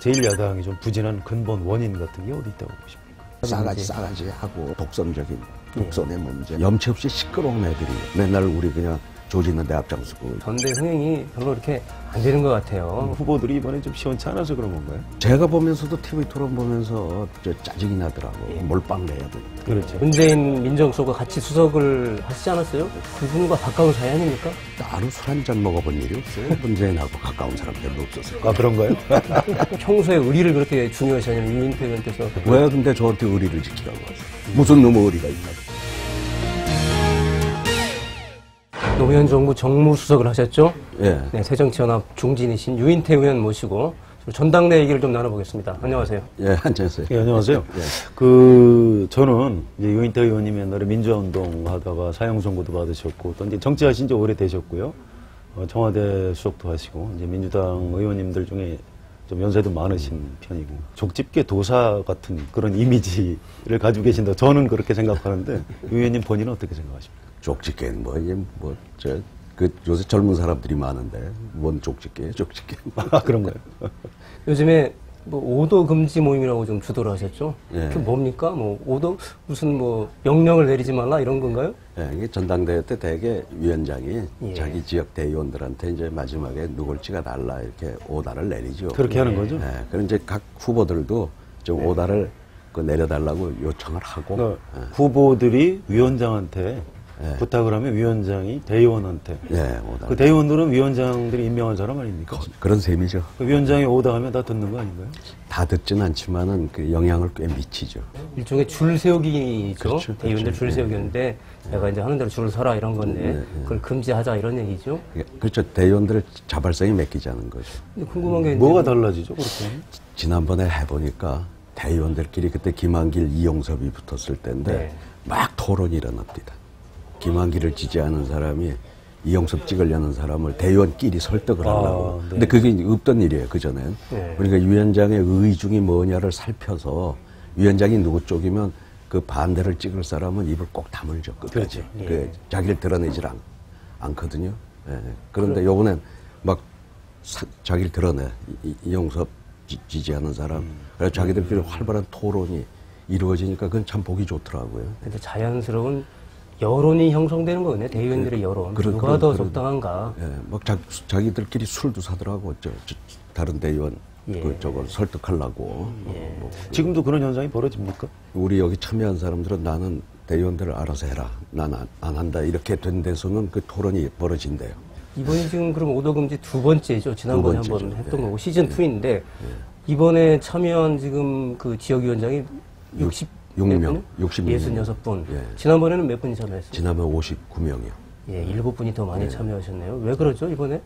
제1야당이 좀 부진한 근본 원인 같은 게 어디 있다고 보십니까? 싸가지 하고 독선적인 독선의 문제. 염치 없이 시끄러운 애들이 맨날 우리 그냥 조지는 데 앞장서고. 전대 흥행이 별로 이렇게 안 되는 것 같아요. 후보들이 이번에 좀 시원치 않아서 그런 건가요? 제가 보면서도 TV 토론 보면서 짜증이 나더라고. 몰빵 내야 돼. 그렇죠. 문재인 민정수석과 같이 수석을 하시지 않았어요? 그분과 가까운 사이 아닙니까? 나는 술 한 잔 먹어본 일이 없어요. 문재인하고 가까운 사람 별로 없었어요. 아, 그런가요? 평소에 의리를 그렇게 중요시하냐면 유인태 의원께서. 왜 근데 저한테 의리를 지키라고 하세요? 무슨 놈의 의리가 있나? 노무현 정부 정무수석을 하셨죠? 예. 네, 새정치연합 중진이신 유인태 의원 모시고 전당내 얘기를 좀 나눠보겠습니다. 안녕하세요. 예, 앉으세요. 예, 안녕하세요. 예. 저는 이제 유인태 의원님이 옛날에 민주화운동 하다가 사형 선고도 받으셨고, 또 이제 정치하신 지 오래되셨고요. 청와대 수석도 하시고, 이제 민주당 의원님들 중에 좀 연세도 많으신 편이고, 족집게 도사 같은 그런 이미지를 가지고 계신다. 저는 그렇게 생각하는데, 유 의원님 본인은 어떻게 생각하십니까? 족집게는 요새 젊은 사람들이 많은데, 뭔 족집게예요, 족집게. 아, 그런가요? 요즘에 뭐 5도 금지 모임이라고 좀 주도를 하셨죠? 예. 그게 뭡니까? 뭐 5도 무슨 뭐 명령을 내리지 말라 이런 건가요? 예, 이게 전당대회 때 대개 위원장이 예. 자기 지역 대의원들한테 이제 마지막에 누굴 찍어달라 이렇게 오다를 내리죠. 그렇게 하는 거죠? 예, 그럼 이제 각 후보들도 좀 오다를 내려달라고 요청을 하고. 그러니까 후보들이 위원장한테 예. 부탁을 하면 위원장이 대의원한테. 예, 오다. 그 대의원들은 위원장들이 임명한 사람 아닙니까? 그런 셈이죠. 그 위원장이 오다하면 다 듣는 거 아닌가요? 다 듣진 않지만은 그 영향을 꽤 미치죠. 일종의 줄 세우기죠. 그렇죠, 대의원들 그렇죠. 줄 세우기인데 내가 이제 하는 대로 줄을 서라 이런 건데 그걸 금지하자 이런 얘기죠. 그렇죠. 대의원들의 자발성이 맡기자는 거죠. 근데 궁금한 게 뭐가 이제 달라지죠, 그렇게? 지난번에 해보니까 대의원들끼리 그때 김한길, 이용섭이 붙었을 때인데 네. 막 토론이 일어납니다. 김한길을 지지하는 사람이 이용섭 찍으려는 사람을 대의원끼리 설득을 하려고. 네. 근데 그게 없던 일이에요, 그전엔. 네. 그러니까 위원장의 의중이 뭐냐를 살펴서 위원장이 누구 쪽이면 그 반대를 찍을 사람은 입을 꼭 다물죠, 끝까지. 그렇죠. 그 자기를 드러내질 않거든요. 예. 그런데 요번엔 막 자기를 드러내. 이용섭 지지하는 사람. 그래서 자기들끼리 활발한 토론이 이루어지니까 그건 참 보기 좋더라고요. 근데 자연스러운 여론이 형성되는 거거든요. 대의원들의 여론. 누가 더 적당한가. 예, 막 자기들끼리 술도 사더라고. 다른 대의원 예. 저걸 설득하려고. 예. 지금도 그런 현상이 벌어집니까? 우리 여기 참여한 사람들은 나는 대의원들을 알아서 해라. 난 안 한다. 이렇게 된 데서는 그 토론이 벌어진대요. 이번이 지금 그럼 오도금지 두 번째죠. 지난번에 두 한번 번째죠. 했던 예. 거고 시즌2인데 이번에 참여한 지금 그 지역위원장이 6명, 60명. 66분. 예. 지난번에는 몇 분이 참여했어요? 지난번 59명이요. 예, 7분이 더 많이 참여하셨네요. 왜 그러죠, 이번에?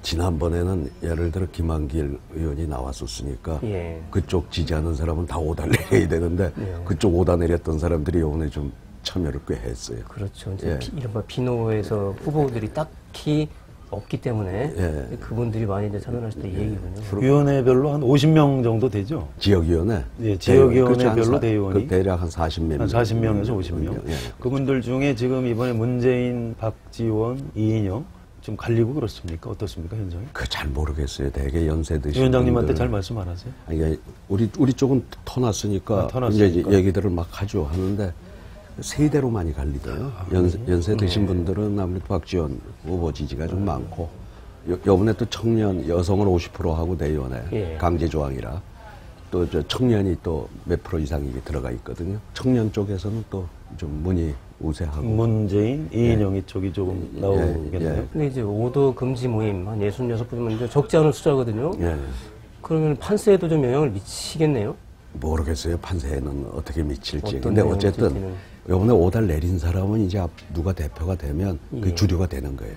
지난번에는 예를 들어 김한길 의원이 나왔었으니까 예. 그쪽 지지하는 사람은 다 오다 내려야 되는데 예. 그쪽 오다 내렸던 사람들이 이번에 좀 참여를 꽤 했어요. 그렇죠. 이제 예. 이른바 비노에서 후보들이 딱히 없기 때문에 예. 그분들이 많이 이제 참여를 하셨다 이 얘기군요. 위원회별로 한 50명 정도 되죠? 지역위원회? 예, 지역위원회별로 그렇죠. 대의원이 그 대략 한 40몇 명. 한 40명에서 50명. 예. 그분들 중에 지금 이번에 문재인, 박지원, 이인영 좀 갈리고 그렇습니까? 어떻습니까, 현장이? 그 잘 모르겠어요. 대개 연세 드신 위원장님한테 분들. 잘 말씀 안 하세요? 아니, 그러니까 우리 쪽은 터놨으니까 터놨으니까. 이제 얘기들을 막 하죠. 하는데 세대로 많이 갈리고요. 연세 드신 분들은 아무래도 박지원 후보 지지가 좀 많고 요번에 또 청년 여성을 50% 하고 대의원에 예. 강제 조항이라 또 저 청년이 또 몇 프로 이상이 들어가 있거든요. 청년 쪽에서는 또 좀 문이 우세하고. 문재인, 이인영 이쪽이 조금 나오겠네요. 예. 근데 이제 5도 금지 모임 한 66분이면 이제 적지 않은 숫자거든요. 예. 그러면 판세에도 좀 영향을 미치겠네요. 모르겠어요. 판세는 어떻게 미칠지. 어떤 근데 영향을 어쨌든 미칠지는. 요번에 5달 내린 사람은 이제 누가 대표가 되면 그 주류가 되는 거예요.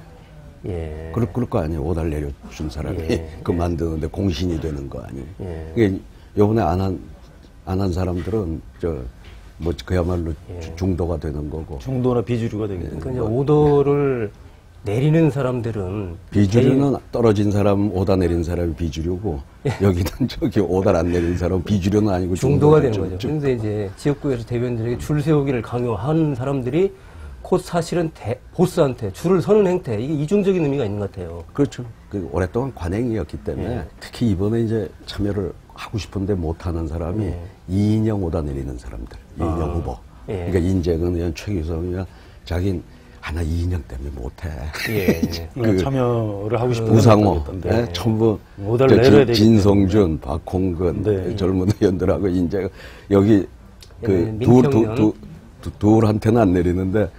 예. 그럴 거 아니에요. 5달 내려준 사람이 예. 그 만드는데 공신이 되는 거 아니에요. 예. 그러니까 요번에 안 한 사람들은 그야말로 중도가 되는 거고. 중도나 비주류가 되겠네요. 그러니까 이제 5도를 내리는 사람들은 비주류는 떨어진 사람, 5다 내린 사람이 비주류고 여기는 저기 5달 안 내린 사람 비주류는 아니고 중도가 되는 중도죠. 거죠. 그런데 이제 지역구에서 대변들에게 줄 세우기를 강요한 사람들이 곧 사실은 보스한테 줄을 서는 행태, 이게 이중적인 의미가 있는 것 같아요. 그렇죠. 그 오랫동안 관행이었기 때문에 특히 이번에 이제 참여를 하고 싶은데 못하는 사람이 이인영 오다 내리는 사람들, 이인영 후보. 그러니까 인재근 의원, 최규성 의원, 자긴 하나 이인영 때문에 못해. 참여를 하고 싶은 우상호, 전부 오다를 내려야 되기 진성준, 박홍근, 젊은 의원들하고 인재가 여기 그 둘한테는 안 내리는데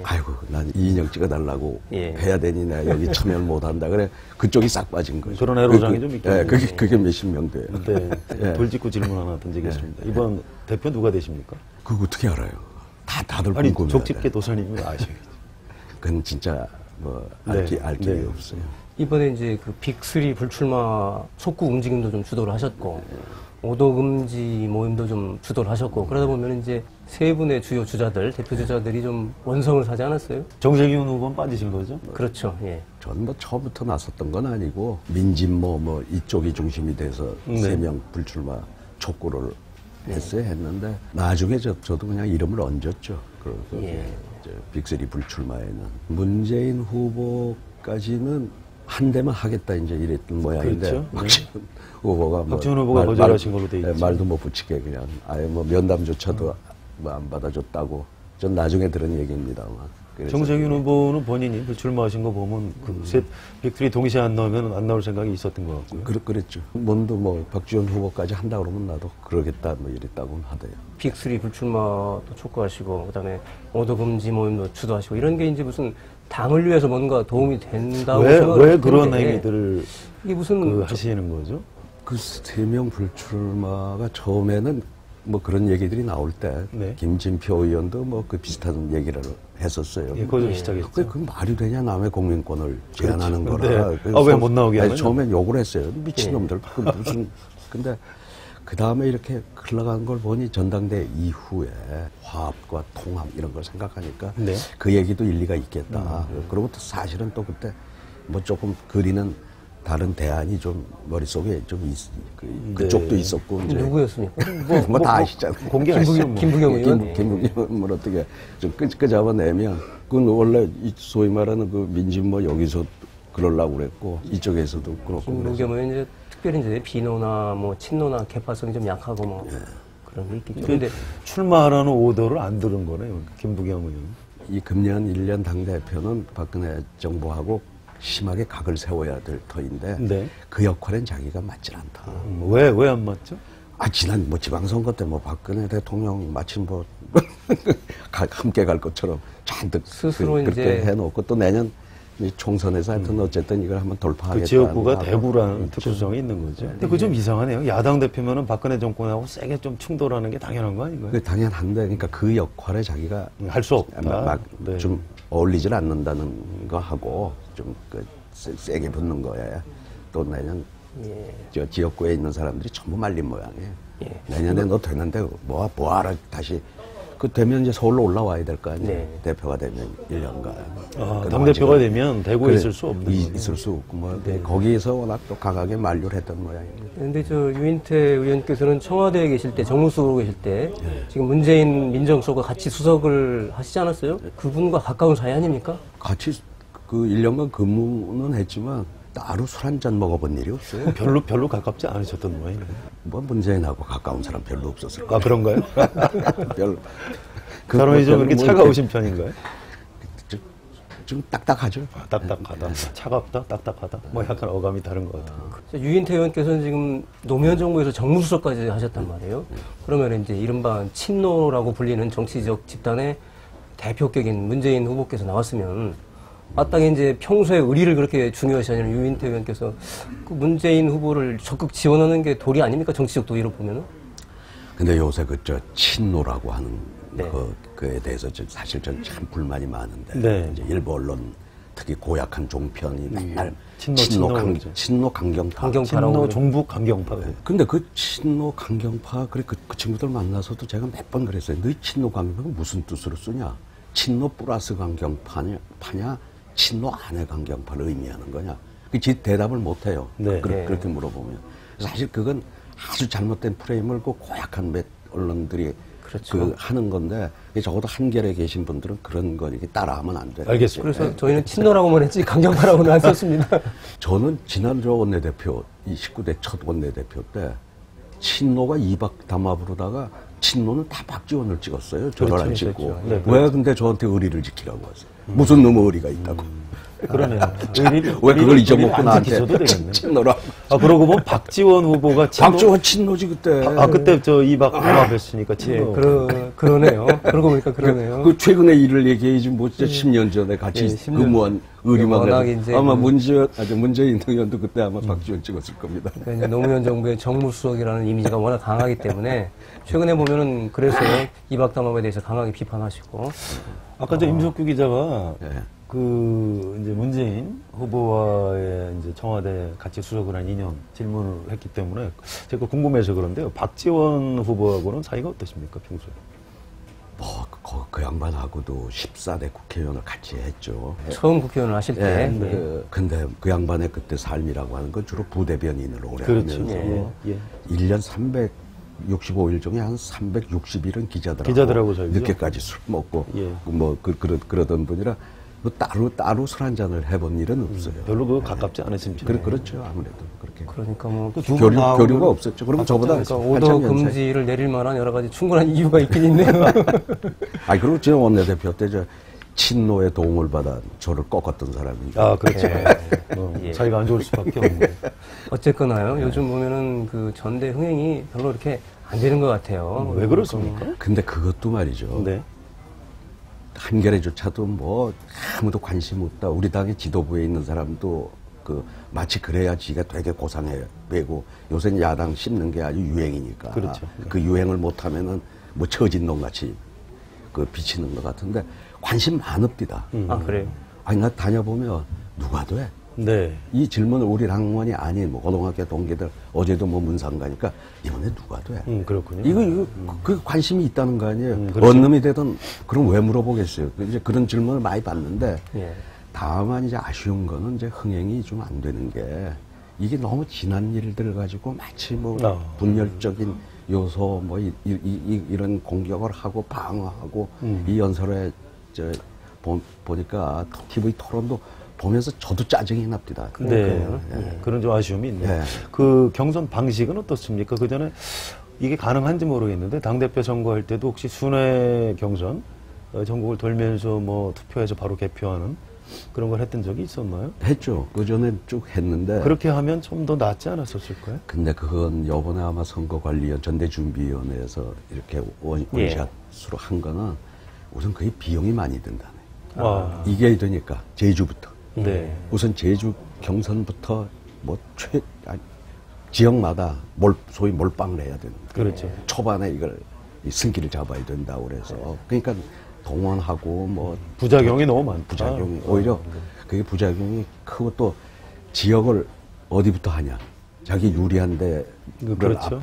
아이고 난 이인영 찍어달라고 해야 되니 내가 여기 참여를 못한다 그래 그쪽이 싹 빠진 거죠. 그런 애로장이 좀 있겠네요. 그게 몇십 명 돼요. 돌직구 질문 하나 던지겠습니다. 이번 대표 누가 되십니까? 그거 어떻게 알아요? 다들 아니 궁금해요. 족집게 도선이면 아셔야죠. 그건 진짜 뭐 알 길이 없어요. 이번에 이제 그 빅3 불출마 속구 움직임도 좀 주도를 하셨고, 오도금지 모임도 좀 주도를 하셨고, 그러다 보면 이제 세 분의 주요 주자들, 대표 주자들이 좀 원성을 사지 않았어요? 정세균 후보는 빠지신 거죠? 그렇죠. 저는 뭐 처음부터 나섰던 건 아니고 민진모 뭐 이쪽이 중심이 돼서 세 명 불출마 촉구를 했는데 나중에 저도 그냥 이름을 얹었죠. 그래서 빅3 불출마에는 문재인 후보까지는 한 대만 하겠다 이제 이랬던 모양인데 그렇죠. 박지원 후보가 박지원 후보가 거절하신 걸로 돼 있죠. 말도 못 붙이게 그냥 아예 뭐 면담조차도 뭐 안 받아줬다고 전 나중에 들은 얘기입니다만. 정세균 후보는 본인이 불출마하신 거 보면 그 빅3 동시에 안 나오면 안 나올 생각이 있었던 것 같고요. 그랬죠. 뭔도 뭐 박지원 후보까지 한다 그러면 나도 그러겠다 뭐 이랬다고 하대요. 빅3 불출마도 촉구하시고 그다음에 오도금지 모임도 주도하시고 이런 게 이제 무슨 당을 위해서 뭔가 도움이 된다고 왜 그런 행위들을 이게 무슨 하시는 거죠? 그 세 명 불출마가 처음에는 뭐 그런 얘기들이 나올 때 김진표 의원도 뭐 그 비슷한 얘기를 했었어요. 그거 시작했죠. 그 말이 되냐 남의 국민권을 제한하는 거라. 왜 못 나오게 하냐? 처음엔 욕을 했어요. 미친놈들. 그 무슨 근데 그 다음에 이렇게 흘러간 걸 보니 전당대 이후에 화합과 통합 이런 걸 생각하니까 그 얘기도 일리가 있겠다. 그리고 또 사실은 또 그때 뭐 조금 그리는 다른 대안이 좀 머릿속에 좀 그쪽도 있었고. 이제 누구였습니까? 뭐 다 아시잖아요. 김부겸 의원? 김부겸을 어떻게 좀 끄잡아내면 그건 원래 소위 말하는 그 민진모 여기서 그러려고 그랬고 이쪽에서도 그렇고. 김부겸 의원 이제 특별히 이제 비노나 뭐 친노나 개파성이 좀 약하고 뭐 그런 게 있겠죠. 근데 출마하라는 오더를 안 들은 거네요. 김부겸 의원. 이 금년 1년 당대표는 박근혜 정부하고 심하게 각을 세워야 될 터인데 그 역할엔 자기가 맞질 않다. 왜 안 맞죠? 지난 뭐 지방선거 때 뭐 박근혜 대통령 마침 뭐 함께 갈 것처럼 잔뜩 스스로 그렇게 이제 해놓고 또 내년 총선에서 하여튼 어쨌든 이걸 한번 돌파하겠다. 그 지역구가 대구라는 특수성이 있는 거죠. 근데 그거 좀 이상하네요. 야당 대표면은 박근혜 정권하고 세게 좀 충돌하는 게 당연한 거 아닌가요? 당연한데 그러니까 그 역할에 자기가 할 수 없다. 좀 어울리질 않는다는 거 하고 좀 세게 붙는 거예요. 또 내년 저 지역구에 있는 사람들이 전부 말린 모양이에요. 내년에 너 되는데 뭐하라 다시 그 되면 이제 서울로 올라와야 될 거 아니에요. 대표가 되면 1년간. 당대표가 되면 대구에 있을 수 없는 있을 수 없고 뭐 거기에서 워낙 또 강하게 만류를 했던 모양입니다. 그런데 저 유인태 의원께서는 청와대에 계실 때 정무수석으로 계실 때 지금 문재인 민정수석과 같이 수석을 하시지 않았어요? 그분과 가까운 사이 아닙니까? 같이 그 1년간 근무는 했지만 따로 술 한 잔 먹어본 일이 없어요. 별로 가깝지 않으셨던 모양이네요. 뭐 문재인하고 가까운 사람 별로 없었을 거예요. 그런가요? 별로. 그 사람이 좀 이렇게 차가우신 편인가요? 좀 딱딱하죠. 딱딱하다. 차갑다, 딱딱하다. 뭐 약간 어감이 다른 것 같아요. 유인태 의원께서는 지금 노무현 정부에서 정무수석까지 하셨단 말이에요. 그러면 이제 이른바 친노라고 불리는 정치적 집단의 대표격인 문재인 후보께서 나왔으면 마땅히 이제 평소에 의리를 그렇게 중요시 하는 유인태 의원께서 그 문재인 후보를 적극 지원하는 게 도리 아닙니까? 정치적 도리로 보면은? 근데 요새 친노라고 하는 그에 대해서 사실 전 참 불만이 많은데 이제 일부 언론 특히 고약한 종편이 맨날 친노 강경파, 친노 종북 강경파. 근데 그 친노 강경파 그 친구들 만나서도 제가 몇 번 그랬어요. 너희 친노 강경파가 무슨 뜻으로 쓰냐? 친노 플러스 강경파냐? 친노 안의 강경파를 의미하는 거냐? 그 대답을 못 해요. 그렇게 물어보면 사실 그건 아주 잘못된 프레임을 그 고약한 몇 언론들이 그렇죠. 그 하는 건데 적어도 한결에 계신 분들은 그런 거 이렇게 따라하면 안 돼요. 알겠습니다. 그래서 저희는 친노라고만 했지 강경파라고는 안 썼습니다. 저는 지난 저 원내대표 이 19대 첫 원내대표 때 친노가 이박 담합으로다가 친노는 다 박지원을 찍었어요. 저를 안 그렇죠, 찍고. 그렇죠. 네, 왜 근데 저한테 의리를 지키라고 하세요? 무슨 놈의 의리가 있다고. 그러네요. 왜 그걸 잊어먹고 나한테 지켜도 되겠네. 친노라. 아, 그러고 보면 박지원 후보가 친노. 박지원 친노지 그때. 그때 저 이박 담합했으니까 예, 친노. 그러네요. 그러고 보니까 그러네요. 그 최근의 일을 얘기해야지 뭐 진짜 10년 전에 같이 예, 10년 근무한 의리만 워낙 해도 이제 아마 문재인 의원도 그때 아마 박지원 찍었을 겁니다. 그러니까 이제 노무현 정부의 정무수석이라는 이미지가 워낙 강하기 때문에 최근에 보면은 그래서 이박 담합에 대해서 강하게 비판하시고 아까 저 임석규 기자가 예. 그 이제 문재인 후보와의 이제 청와대 같이 수석을 한 2년 질문을 했기 때문에 제가 궁금해서 그런데요. 박지원 후보하고는 사이가 어떠십니까, 평소에? 뭐 그 양반하고도 14대 국회의원을 같이 했죠. 처음 국회의원을 하실 때 예, 근데 그 양반의 그때 삶이라고 하는 건 주로 부대변인을 오래 그렇죠. 하면서 예. 1년 365일 중에 한 360일은 기자들하고 살죠. 늦게까지 술 먹고 예. 그러던 분이라 뭐 따로 술 한 잔을 해본 일은 없어요. 별로 그 가깝지 않으신 편. 그렇죠. 아무래도 그렇게 그러니까 뭐 교류가 없었죠. 그리고 저보다 그러니까 오더 금지를 내릴 만한 여러 가지 충분한 이유가 있긴 있네요. 아니 그리고 지난 원내대표 때 저 친노의 도움을 받아 저를 꺾었던 사람인데. 아, 그렇죠. 예. 사이가 안 좋을 수밖에 없네. 어쨌거나요. 요즘 보면은 그 전대 흥행이 별로 이렇게 안 되는 것 같아요. 왜 그렇습니까? 근데 그것도 말이죠. 네. 한겨레조차도 뭐 아무도 관심 없다. 우리 당의 지도부에 있는 사람도 그 마치 그래야 지가 되게 고상해 되고 요새는 야당 씹는 게 아주 유행이니까. 그렇죠. 그 유행을 못하면은 뭐 처진 놈 같이 그 비치는 것 같은데 관심 많읍디다. 아 그래요? 아니 나 다녀보면 누가 돼? 네. 이 질문을 우리 당원이 아닌 뭐 고등학교 동기들 어제도 뭐 문상 가니까 이번에 누가 돼? 그렇군요. 이거 그 관심이 있다는 거 아니에요. 그렇죠. 어느 놈이 되든 그럼 왜 물어보겠어요. 이제 그런 질문을 많이 받는데 예. 다만 이제 아쉬운 거는 이제 흥행이 좀 안 되는 게 이게 너무 지난 일들 가지고 마치 뭐 분열적인 요소 뭐 이런 공격을 하고 방어하고 이 연설에 보니까 TV 토론도 보면서 저도 짜증이 납니다. 네. 그런 좀 아쉬움이 있네요. 네. 그 경선 방식은 어떻습니까? 그 전에 이게 가능한지 모르겠는데 당대표 선거할 때도 혹시 순회 경선 전국을 돌면서 뭐 투표해서 바로 개표하는 그런 걸 했던 적이 있었나요? 했죠. 그 전에 쭉 했는데. 그렇게 하면 좀 더 낫지 않았었을까요? 근데 그건 요번에 아마 선거관리위원 전대준비위원회에서 이렇게 원샷으로 한 거는 우선 그게 비용이 많이 든다네. 이게 되니까 제주부터. 네. 우선 제주 경선부터 뭐 지역마다 소위 몰빵을 해야 되는. 그렇죠. 초반에 이걸 승기를 잡아야 된다고 그래서. 그러니까 동원하고 뭐 부작용이 너무 많다. 부작용이 오히려 그게 부작용이 크고 또 지역을 어디부터 하냐. 자기 유리한데 그렇죠.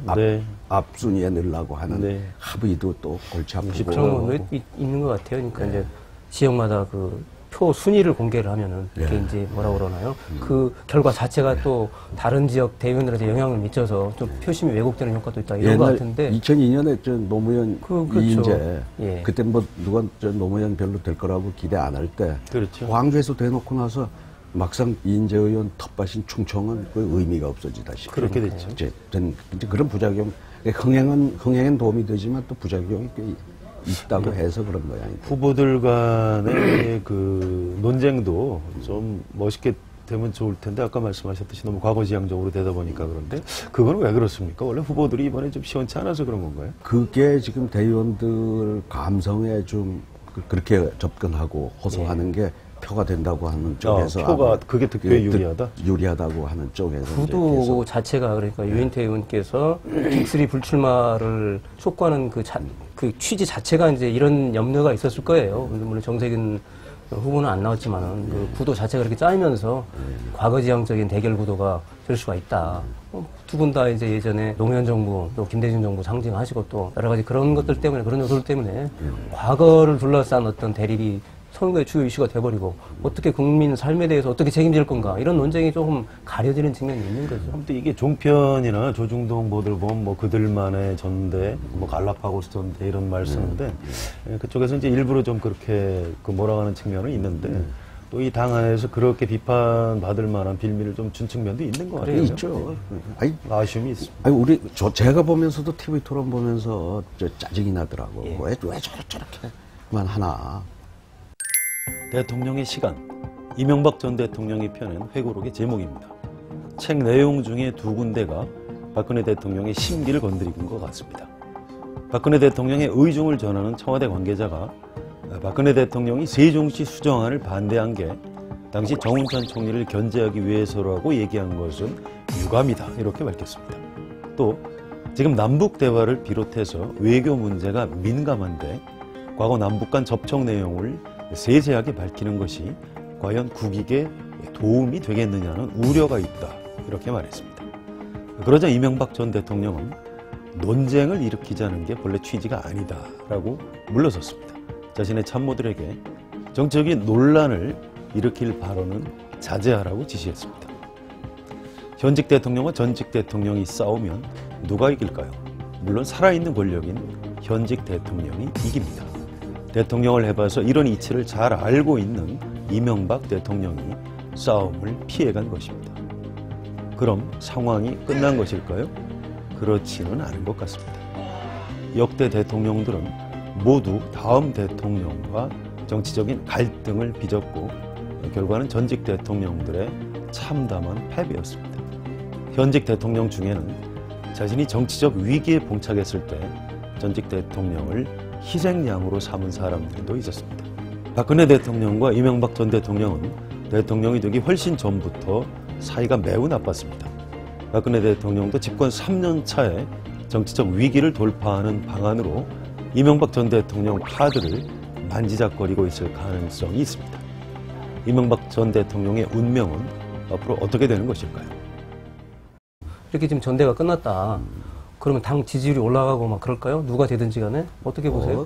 앞순위에 넣으려고 하는 합의도 또 골치 아프고. 그런 거 있는 것 같아요. 그러니까 이제 지역마다 그 표 순위를 공개를 하면은 그게 이제 뭐라 그러나요? 그 결과 자체가 또 다른 지역 대의원들한테 영향을 미쳐서 좀 표심이 왜곡되는 효과도 있다 이런 것 같은데. 2002년에 저 노무현 그렇죠. 이인재 예. 그때 뭐 누가 저 노무현 별로 될 거라고 기대 안 할 때 그렇죠. 광주에서 대놓고 나서 막상 이인재 의원 텃밭인 충청은 그 의미가 없어지다시피 그렇게 됐죠. 이제 그런 부작용 흥행은 도움이 되지만 또 부작용이 꽤 있다고 해서 그런 모양입니다. 후보들 간의 그 논쟁도 좀 멋있게 되면 좋을 텐데 아까 말씀하셨듯이 너무 과거지향적으로 되다 보니까 그런데 그건 왜 그렇습니까? 원래 후보들이 이번에 좀 시원치 않아서 그런 건가요? 그게 지금 대의원들 감성에 좀 그렇게 접근하고 호소하는 게 표가 된다고 하는 쪽에서 표가 그게 득표에 유리하다? 유리하다고 하는 쪽에서 구도 자체가 그러니까 유인태 의원께서 빅3 불출마를 촉구하는 그 취지 자체가 이제 이런 염려가 있었을 거예요. 물론 정세균 후보는 안 나왔지만은 그 구도 자체가 그렇게 짜이면서 과거지향적인 대결 구도가 될 수가 있다. 두 분 다 이제 예전에 노무현 정부 또 김대중 정부 상징하시고 또 여러 가지 그런 것들 때문에 그런 요소들 때문에 과거를 둘러싼 어떤 대립이 선거의 주요 이슈가 돼버리고 어떻게 국민 삶에 대해서 어떻게 책임질 건가 이런 논쟁이 조금 가려지는 측면이 있는 거죠. 아무튼 이게 종편이나 조중동 보도를 보면 뭐 그들만의 전대, 뭐 갈라파고스 전대 이런 말 쓰는데 그쪽에서 이제 일부러 좀 그렇게 그 몰아가는 측면은 있는데 또 이 당 안에서 그렇게 비판받을 만한 빌미를 좀 준 측면도 있는 것 같아요. 있죠. 아니, 아쉬움이 있습니다. 아니 제가 보면서도 TV 토론 보면서 짜증이 나더라고. 왜 저렇게만 하나. 대통령의 시간, 이명박 전 대통령이 펴낸 회고록의 제목입니다. 책 내용 중에 두 군데가 박근혜 대통령의 심기를 건드린 것 같습니다. 박근혜 대통령의 의중을 전하는 청와대 관계자가 박근혜 대통령이 세종시 수정안을 반대한 게 당시 정운찬 총리를 견제하기 위해서라고 얘기한 것은 유감이다 이렇게 밝혔습니다. 또 지금 남북 대화를 비롯해서 외교 문제가 민감한데 과거 남북 간 접촉 내용을 세세하게 밝히는 것이 과연 국익에 도움이 되겠느냐는 우려가 있다 이렇게 말했습니다. 그러자 이명박 전 대통령은 논쟁을 일으키자는 게 본래 취지가 아니다라고 물러섰습니다. 자신의 참모들에게 정치적인 논란을 일으킬 발언은 자제하라고 지시했습니다. 현직 대통령과 전직 대통령이 싸우면 누가 이길까요? 물론 살아있는 권력인 현직 대통령이 이깁니다. 대통령을 해봐서 이런 이치를 잘 알고 있는 이명박 대통령이 싸움을 피해간 것입니다. 그럼 상황이 끝난 것일까요? 그렇지는 않은 것 같습니다. 역대 대통령들은 모두 다음 대통령과 정치적인 갈등을 빚었고 결과는 전직 대통령들의 참담한 패배였습니다. 현직 대통령 중에는 자신이 정치적 위기에 봉착했을 때 전직 대통령을 희생양으로 삼은 사람들도 있었습니다. 박근혜 대통령과 이명박 전 대통령은 대통령이 되기 훨씬 전부터 사이가 매우 나빴습니다. 박근혜 대통령도 집권 3년 차에 정치적 위기를 돌파하는 방안으로 이명박 전 대통령 카드를 만지작거리고 있을 가능성이 있습니다. 이명박 전 대통령의 운명은 앞으로 어떻게 되는 것일까요? 이렇게 지금 전대가 끝났다. 그러면 당 지지율이 올라가고 막 그럴까요? 누가 되든지 간에? 어떻게 보세요?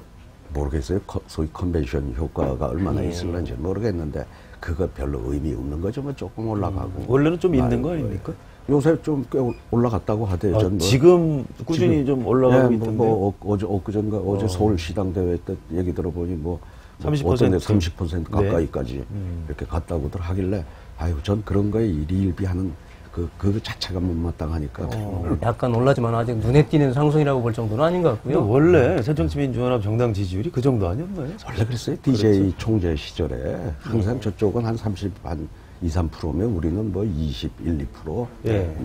모르겠어요. 소위 컨벤션 효과가 얼마나 있을런지 모르겠는데 그거 별로 의미 없는 거죠. 뭐 조금 올라가고. 원래는 좀 있는 거 아닙니까? 요새 좀 꽤 올라갔다고 하대요. 전 지금 꾸준히 좀 올라가고 있던데. 엊그전가 어제 서울시당 대회 때 얘기 들어보니 30%. 어떤 데 30% 가까이까지 이렇게 갔다고들 하길래 아유 전 그런 거에 일희일비하는 그 자체가 못마땅하니까. 약간 올라지만 아직 눈에 띄는 상승이라고 볼 정도는 아닌 것 같고요. 원래 새정치민주연합 정당 지지율이 그 정도 아니었나요? 원래 그랬어요. DJ 총재 시절에 항상 저쪽은 한 2, 3%면 우리는 21, 2%. 예.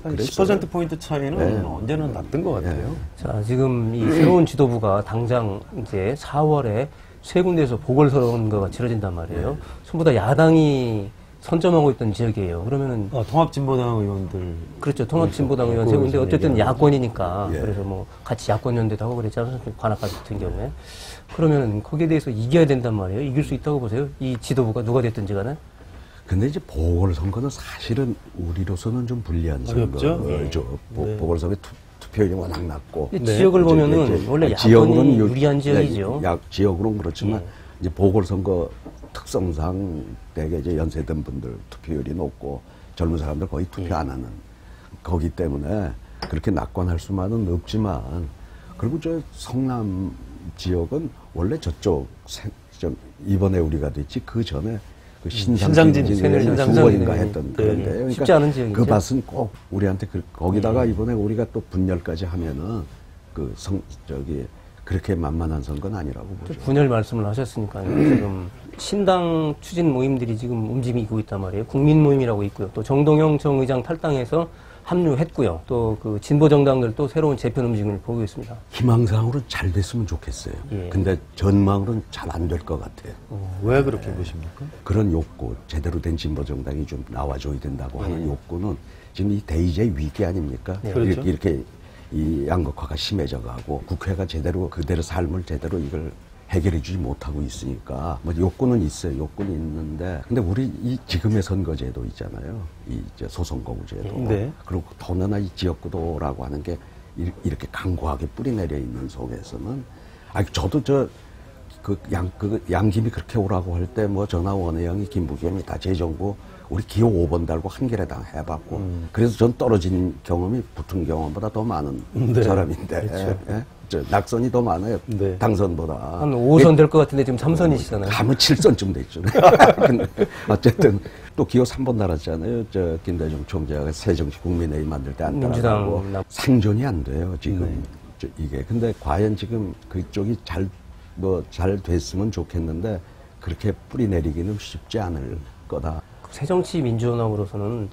그랬어요. 10%포인트 차이는 언제나 났던 것 같아요. 자, 지금 이 새로운 지도부가 당장 이제 4월에 세 군데에서 보궐선거가 치러진단 말이에요. 전부 다 야당이 선점하고 있던 지역이에요. 그러면은. 통합진보당 의원들. 그렇죠. 통합진보당 의원 세 군데 어쨌든 야권이니까. 그래서 같이 야권연대도 하고 그랬지 않습니까? 관악까지 같은 경우에. 그러면 거기에 대해서 이겨야 된단 말이에요. 이길 수 있다고 보세요? 이 지도부가 누가 됐든지 간에. 근데 이제 보궐선거는 사실은 우리로서는 좀 불리한 선거죠. 보궐선거 투표율이 워낙 낮고. 지역을 보면은 원래 야권이 유리한 지역이죠. 지역으로는 그렇지만 이제 보궐선거 특성상 대개 이제 연세된 분들 투표율이 높고 젊은 사람들 거의 투표 안 하는 거기 때문에 그렇게 낙관할 수만은 없지만 그리고 저 성남 지역은 원래 저쪽 이번에 우리가 됐지 그 전에 그 신상진 두 번인가 했던 그런데 그러니까 쉽지 않은 지역이죠. 그 맛은 꼭 우리한테 거기다가 이번에 우리가 또 분열까지 하면은 그렇게 만만한 선거는 아니라고 보죠. 분열 말씀을 하셨으니까요. 지금 신당 추진 모임들이 지금 움직이고 있단 말이에요. 국민 모임이라고 있고요. 또 정동영 전 의장 탈당해서 합류했고요. 또 그 진보 정당들도 새로운 재편 움직임을 보고 있습니다. 희망사항으로는 잘 됐으면 좋겠어요. 근데 전망으로는 잘 안 될 것 같아요. 왜 그렇게 보십니까? 그런 욕구, 제대로 된 진보 정당이 좀 나와줘야 된다고 하는 욕구는 지금 이 대의제 위기 아닙니까? 그렇죠. 이렇게 이 양극화가 심해져가고 국회가 제대로 그대로 삶을 제대로 이걸 해결해주지 못하고 있으니까 욕구는 있어요. 욕구는 있는데 근데 우리 이 지금의 선거제도 있잖아요. 이 소선거구제도 그리고 더구나 이 지역구도라고 하는 게 이렇게 강고하게 뿌리내려 있는 속에서는 저도 그 양김이 그렇게 오라고 할 때 뭐 전화 원혜영이 김부겸이 다 재정부 우리 기호 5번 달고 한겨레당 해봤고 그래서 전 떨어진 경험이 붙은 경험보다 더 많은 네. 사람인데 그렇죠. 예? 저 낙선이 더 많아요. 네. 당선보다. 한 5선 될 것 같은데 지금 3선이시잖아요. 가면 7선쯤 됐죠. 근데 어쨌든 또 기호 3번 달았잖아요. 저 김대중 총재가 새정치 국민회의 만들 때 안 따라가고 민주당 상존이 안 돼요. 지금 네. 이게. 근데 과연 지금 그쪽이 잘 됐으면 좋겠는데 그렇게 뿌리 내리기는 쉽지 않을 거다. 새정치민주연합으로서는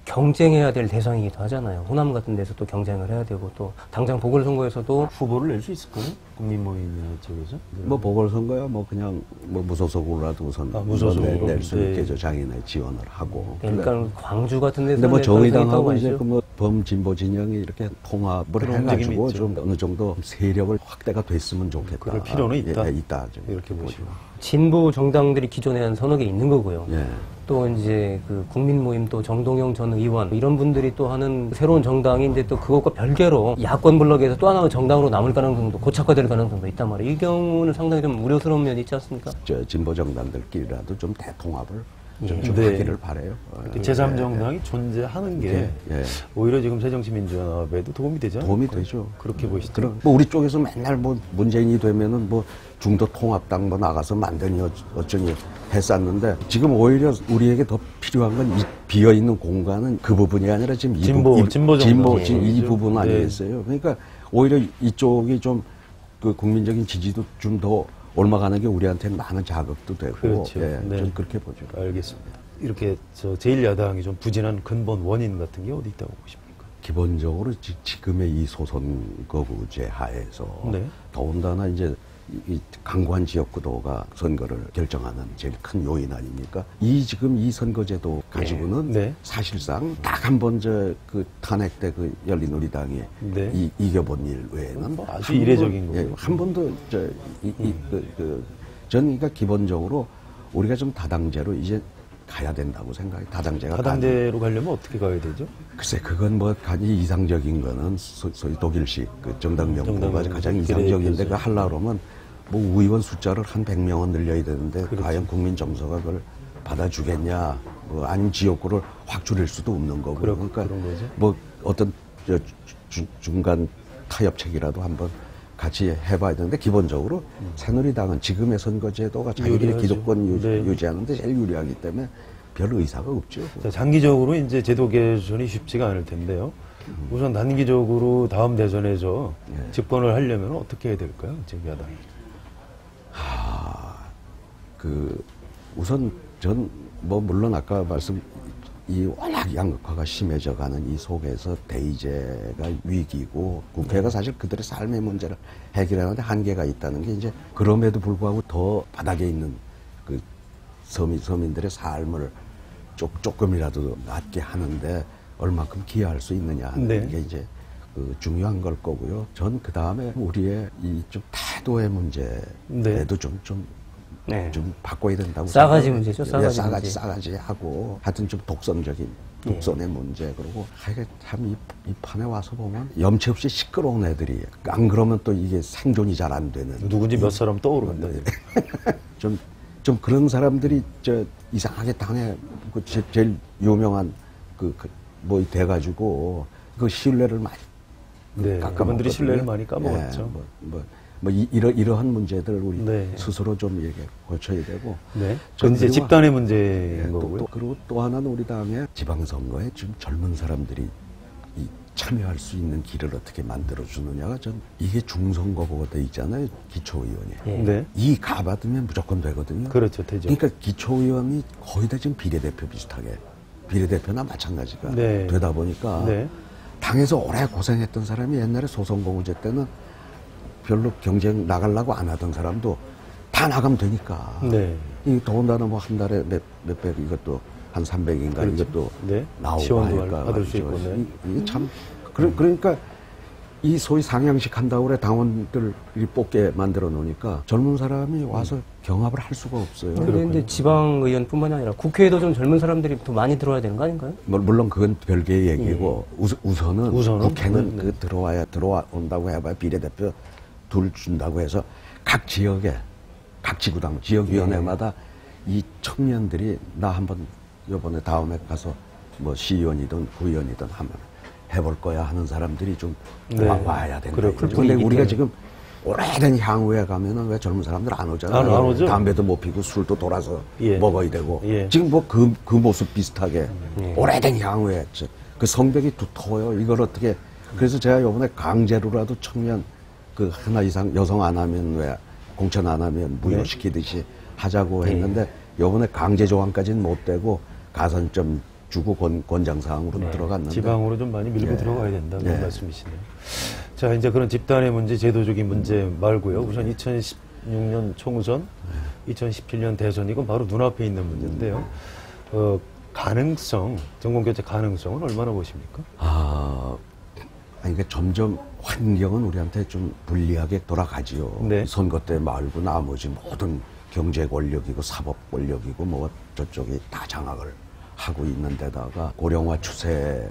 경쟁해야 될 대상이기도 하잖아요. 호남 같은 데서 또 경쟁을 해야 되고 또 당장 보궐선거에서도 후보를 낼 수 있을까요? 국민모임이나 쪽에서? 뭐 보궐선거야 뭐 그냥 뭐 무소속으로라도 우선 무소속으로? 낼 수 네. 있게 장인의 지원을 하고. 그러니까 광주 같은 데서 근데 뭐 낼 가능성이 있다고 정의당하고 이제 봐야죠. 그 뭐 범진보 진영이 이렇게 통합을 그런 움직임이 해가지고 있죠. 좀 어느 정도 세력을 확대가 됐으면 좋겠다. 그럴 필요는 있다. 예, 있다. 좀 이렇게 보시고. 진보 정당들이 기존에 한 서너 개 있는 거고요. 예. 또 이제 그 국민모임 또 정동영 전 의원 이런 분들이 또 하는 새로운 정당이 이제 또 그것과 별개로 야권 블록에서 또 하나의 정당으로 남을 가능성도 고착화될 가능성도 있단 말이에요. 이 경우는 상당히 좀 우려스러운 면이 있지 않습니까? 저 진보 정당들끼리라도 좀 대통합을 좀 네. 하기를 바래요. 제3정당이 존재하는 게 예. 오히려 지금 새정치민주연합에도 도움이 되죠? 도움이 되죠. 그렇게 보시죠? 그럼 뭐 우리 쪽에서 맨날 뭐 문재인이 되면은 뭐 중도 통합당 뭐 나가서 만드니 어쩌니 했었는데 지금 오히려 우리에게 더 필요한 건 이 비어 있는 공간은 그 부분이 아니라 지금 진보 정당. 지금 이 네. 부분 아니겠어요? 그러니까 오히려 이쪽이 좀 그 국민적인 지지도 좀 더 올라가는 게 우리한테는 많은 자극도 되고 그렇죠. 예, 네. 좀 그렇게 보죠. 알겠습니다. 이렇게 제1야당이 좀 부진한 근본 원인 같은 게 어디 있다고 보십니까? 기본적으로 지금의 이 소선거구제 하에서 네. 더군다나 이제 이 강관 지역구도가 선거를 결정하는 제일 큰 요인 아닙니까? 지금 이 선거제도 가지고는 네. 사실상 딱 한 번 그 탄핵 때 그 열린우리당이 네. 이겨본 일 외에는 뭐 아주 한 이례적인 번, 예, 거고요. 한 번도 저는 그러니까 기본적으로 우리가 좀 다당제로 이제 가야 된다고 생각해요. 다당제가 다당제로 가려면 어떻게 가야 되죠? 글쎄, 그건 뭐, 가장 이상적인 거는 소위 독일식 그 정당 명부가 정당 가장 명부. 이상적인데 그래, 그 하려고 그러면 뭐 의원 숫자를 한 100명은 늘려야 되는데 그렇죠. 과연 국민 정서가 그걸 받아주겠냐. 뭐 아니면 지역구를 확 줄일 수도 없는 거고. 그러니까 그런 거죠. 뭐 어떤 중간 타협책이라도 한번 같이 해봐야 되는데 기본적으로 새누리당은 지금의 선거제도가 자기들의 유리하죠. 기득권 네. 유지하는데 제일 유리하기 때문에 별 의사가 없죠. 자, 장기적으로 이제 제도 개선이 쉽지가 않을 텐데요. 우선 단기적으로 다음 대선에서 집권을 하려면 어떻게 해야 될까요? 지금 야당이. 우선 전 뭐 물론 아까 이 워낙 양극화가 심해져가는 이 속에서 대의제가 위기고 국회가 사실 그들의 삶의 문제를 해결하는데 한계가 있다는 게 이제 그럼에도 불구하고 더 바닥에 있는 그 서민들의 삶을 조금이라도 낫게 하는데 얼마큼 기여할 수 있느냐 하는 네. 게 이제 그 중요한 걸 거고요. 전 그 다음에 우리의 이 좀 태도의 문제에도 네. 좀 바꿔야 된다고 싸가지 생각해요. 문제죠, 예, 싸가지 문제. 싸가지 하고 하여튼 좀 독선의 문제 그리고 하여간 참 이 판에 와서 보면 염치 없이 시끄러운 애들이 안 그러면 또 이게 생존이 잘 안 되는 누군지 몇 사람 떠오른다. 좀 그런 사람들이 이상하게 당에 제일 유명한 뭐 돼가지고 그 신뢰를 많이 네. 그분들이 신뢰를 많이 까먹었죠. 이러한 문제들 우리 네. 스스로 좀 이렇게 고쳐야 되고. 네. 그건 이제 집단의 문제인 예, 거고요. 그리고 또 하나는 우리 당의 지방선거에 좀 젊은 사람들이 참여할 수 있는 길을 어떻게 만들어주느냐가 이게 중선거구가 돼 있잖아요. 기초의원이. 예. 네. 이 가받으면 무조건 되거든요. 그렇죠. 되죠. 그러니까 기초의원이 거의 다 지금 비례대표 비슷하게. 비례대표나 마찬가지가 네. 되다 보니까 네. 당에서 오래 고생했던 사람이 옛날에 소선거구제 때는 별로 경쟁 나가려고 안 하던 사람도 다 나가면 되니까. 네. 이 더군다나 뭐 한 달에 몇백 이것도 한 300인가 그렇죠. 이것도 네. 나오고 지원도 하니까 받을 수 말이죠. 있고, 네. 이게 참 그러니까 이 소위 상향식 한다고 그래 당원들이 뽑게 만들어 놓으니까 젊은 사람이 와서 경합을 할 수가 없어요. 그런데 지방의원뿐만이 아니라 국회에도 좀 젊은 사람들이 더 많이 들어와야 되는 거 아닌가요? 물론 그건 별개의 얘기고 우선은 국회는 네. 들어온다고 해봐야 비례대표 둘 준다고 해서 각 지역에 각 지구당, 지역위원회마다 이 청년들이 나 한번 이번에 다음에 가서 뭐 시의원이든 구의원이든 한번 해볼 거야 하는 사람들이 좀 네. 와야 된다. 그래, 그런데 분위기 우리가 때문에. 지금 오래된 향후에 가면은 왜 젊은 사람들 안 오잖아요. 안 오죠. 담배도 못 피고 술도 돌아서 예. 먹어야 되고. 예. 지금 뭐 그 모습 비슷하게 오래된 향후에 그 성벽이 두터워요. 이걸 어떻게. 그래서 제가 이번에 강제로라도 청년 그 하나 이상 여성 안 하면 왜 공천 안 하면 무효시키듯이 하자고 했는데 이번에 강제 조항까지는 못 되고 가산점 주고 권장사항으로 들어갔는데. 지방으로 좀 많이 밀고 예. 들어가야 된다는 예. 말씀이시네요. 자, 이제 그런 집단의 문제, 제도적인 문제 말고요. 우선 2016년 총선, 2017년 대선, 이건 바로 눈앞에 있는 문제인데요. 가능성, 정권교체 가능성은 얼마나 보십니까? 아니, 그러니까 점점 환경은 우리한테 좀 불리하게 돌아가지요. 네. 선거 때 말고 나머지 모든 경제 권력이고 사법 권력이고 뭐 저쪽이 다 장악을 하고 있는 데다가 고령화 추세에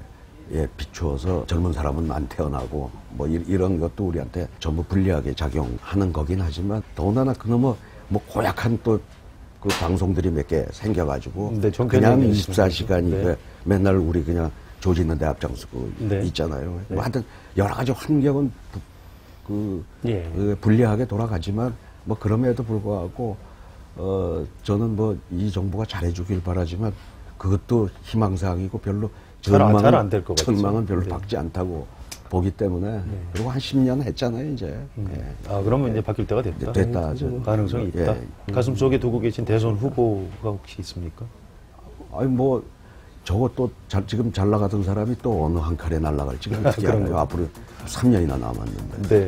비추어서 젊은 사람은 안 태어나고 뭐 이런 것도 우리한테 전부 불리하게 작용하는 거긴 하지만 더군다나 그놈의 뭐 고약한 또 그 방송들이 몇 개 생겨가지고 네, 그냥 종편이 24시간이 네. 맨날 우리 그냥 조지는데 앞장서고 네. 있잖아요. 네. 뭐 하여튼 여러 가지 환경은 예. 불리하게 돌아가지만 뭐 그럼에도 불구하고 저는 뭐 이 정부가 잘해주길 바라지만 그것도 희망사항이고 별로 잘안될것 같죠. 전망은 별로 네. 밝지 않다고 보기 때문에 그리고 한 10년 했잖아요 이제. 예. 그러면 이제 바뀔 때가 됐다. 됐다. 저는. 가능성이 있다. 예. 가슴 속에 두고 계신 대선 후보가 혹시 있습니까? 아니 뭐 저것도 지금 잘 나가던 사람이 또 어느 한 칼에 날아갈지 어떻게 그런 알아요. 거. 앞으로 3년이나 남았는데. 네.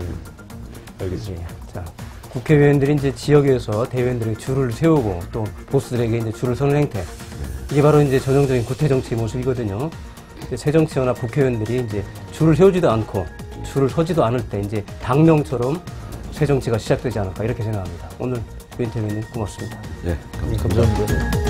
알겠습니다. 예. 자, 국회의원들이 이제 지역에서 대의원들에게 줄을 세우고 또 보스들에게 이제 줄을 서는 행태. 이게 바로 이제 전형적인 구태 정치 모습이거든요. 새정치연합 국회의원들이 이제 줄을 세우지도 않고 줄을 서지도 않을 때 이제 당명처럼 새정치가 시작되지 않을까 이렇게 생각합니다. 오늘 유인태 의원님 고맙습니다. 예, 감사합니다.